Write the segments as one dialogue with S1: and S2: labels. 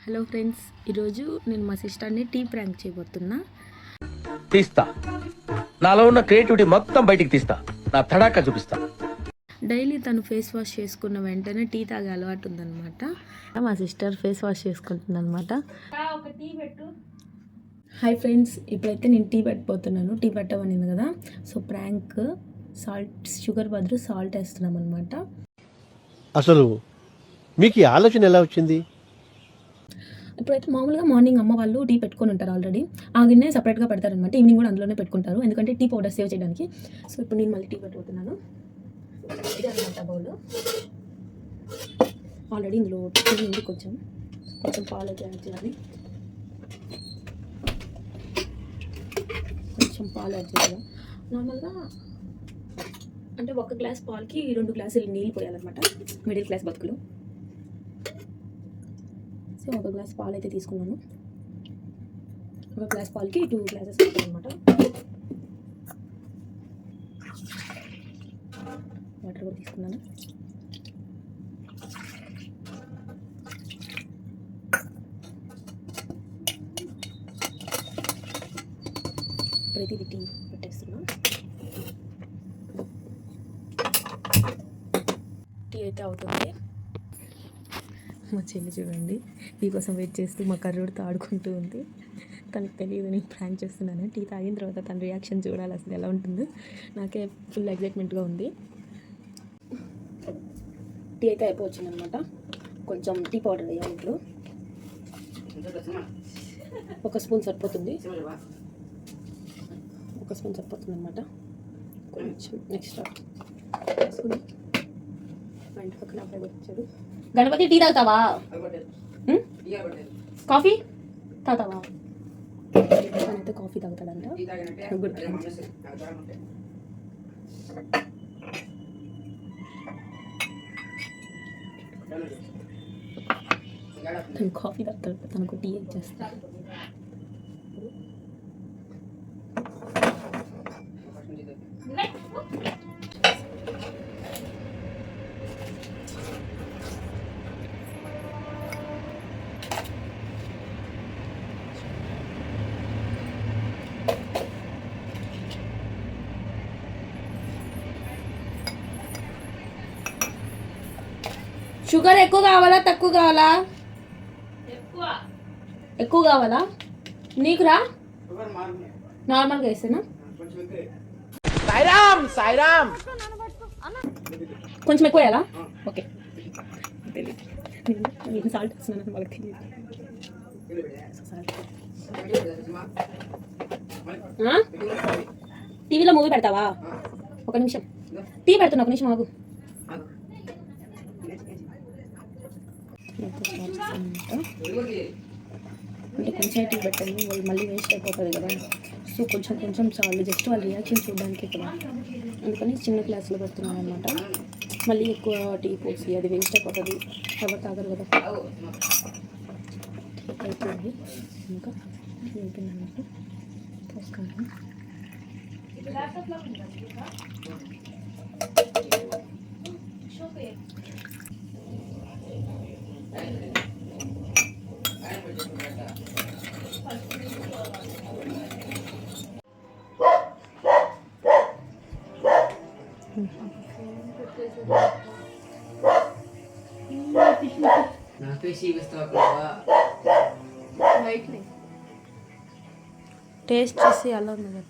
S1: Hello friends, ఈరోజు నేను మా సిస్టర్ని టీ ప్రాంక్ చేయబోతున్నా.
S2: తీస్తా, నాలో ఉన్న క్రియేటివిటీ మొత్తం బయటికి తీస్తా, నా తడాకా చూపిస్తా.
S1: డైలీ తను ఫేస్ వాష్ చేసుకున్న వెంటనే టీ తాగే అలవాటు ఉందన్నమాట. మా సిస్టర్ ఫేస్ వాష్ చేసుకుంటుంది అనమాట. హాయ్ ఫ్రెండ్స్, ఇప్పుడైతే నేను టీ పెట్టబోతున్నాను. టీ పెట్టమనింది కదా, సో ప్రాంక్ షుగర్ బదులు సాల్ట్ వేస్తున్నాం అనమాట.
S3: అసలు మీకు ఈ ఆలోచన ఎలా వచ్చింది?
S1: ఇప్పుడైతే మామూలుగా మార్నింగ్ అమ్మ వాళ్ళు టీ పెట్టుకొని ఉంటారు ఆల్రెడీ. ఆ గిన్నె సపరేట్గా పెడతారనమాట. ఈవినింగ్ కూడా అందులోనే పెట్టుకుంటారు, ఎందుకంటే టీ పౌడర్ సేవ్ చేయడానికి. సో ఇప్పుడు నేను మళ్ళీ టీ పెట్టబోతున్నాను. ఇది అనమాట బౌల్. ఆల్రెడీ ఇందులో టీ ఉంది, కొంచెం పాలు అయితే యాడ్ చేయాలి. కొంచెం పాలు యాడ్ చేయాలి. నార్మల్గా అంటే ఒక గ్లాస్ పాలకి 2 గ్లాసులు నీళ్ళు పోయాలన్నమాట, మిడిల్ క్లాస్ బతుకులు. సో ఒక గ్లాస్ పాలు అయితే తీసుకున్నాను. ఒక గ్లాస్ పాలకి 2 గ్లాసెస్ అనమాట. వాటర్ కూడా తీసుకున్నాను. ఇప్పుడైతే ఇది టీ పెట్టేస్తున్నాను. టీ అయితే అవుతుంది. మా చెల్లి చూడండి, టీ కోసం వెయిట్ చేస్తూ మా కర్రోడితో ఆడుకుంటూ ఉంది. తనకు తెలియదు నేను ప్రాంక్ చేస్తున్నాను. టీ తాగిన తర్వాత తన రియాక్షన్ చూడాలి అసలు ఎలా ఉంటుందో. నాకే ఫుల్ ఎగ్జైట్మెంట్గా ఉంది. టీ అయితే అయిపోవచ్చింది అనమాట. కొంచెం టీ పౌడర్ వేయాలి ఇప్పుడు. 1 స్పూన్ సరిపోతుంది. 1 స్పూన్ సరిపోతుంది అనమాట. కొంచెం ఎక్స్ట్రా వేసుకుని మా ఇంటి పక్కన అబ్బాయి వచ్చాడు. గణపతి, టీ తాగుతావా? కాఫీ తాగుతావా? అయితే కాఫీ తాగుతాడంట. తను కాఫీ తాగుతాడు, తనకు టీ ఇచ్చేస్తాడు. షుగర్ ఎక్కువ కావాలా తక్కువ కావాలా? ఎక్కువ కావాలా నీకురా? నార్మల్గా వేస్తానా? కొంచెం ఎక్కువ వేయాలా? ఓకే. నేను సాల్ట్ వేస్తున్నాను, వాళ్ళకి తెలియదు. టీవీలో మూవీ పెడతావా? 1 నిమిషం టీ పెడుతున్నా, 1 నిమిషం ఆగు. అంటే కొంచెం టీ పెట్టండి, వాళ్ళు మళ్ళీ వేస్ట్ అయిపోతుంది కదా. సో కొంచెం చాలు, జస్ట్ వాళ్ళ రియాక్షన్ చూడడానికి ఇక్కడ. అందుకని చిన్న గ్లాసులో పెడుతున్నాను అనమాట. మళ్ళీ ఎక్కువ టీ పోసి అది వేస్ట్ అయిపోతుంది, ఎవరు తాగరు కదా. అయిపోయింది, ఇంకా ఏంటన్నమాట పోసుకోవాలి. టేస్ట్ చేసి అలా ఉంది కదా.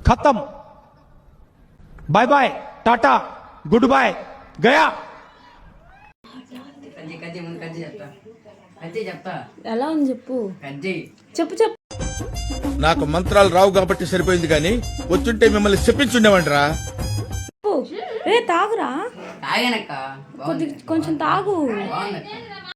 S4: खत्म, bye bye, tata, good bye, गया.
S1: ఎలా ఉంది చెప్పు. చెప్పు
S5: నాకు మంత్రాలు రావు కాబట్టి సరిపోయింది, కానీ వచ్చుంటే మిమ్మల్ని చెప్పించుండేవంటరా.
S1: తాగురా, కొంచెం తాగు.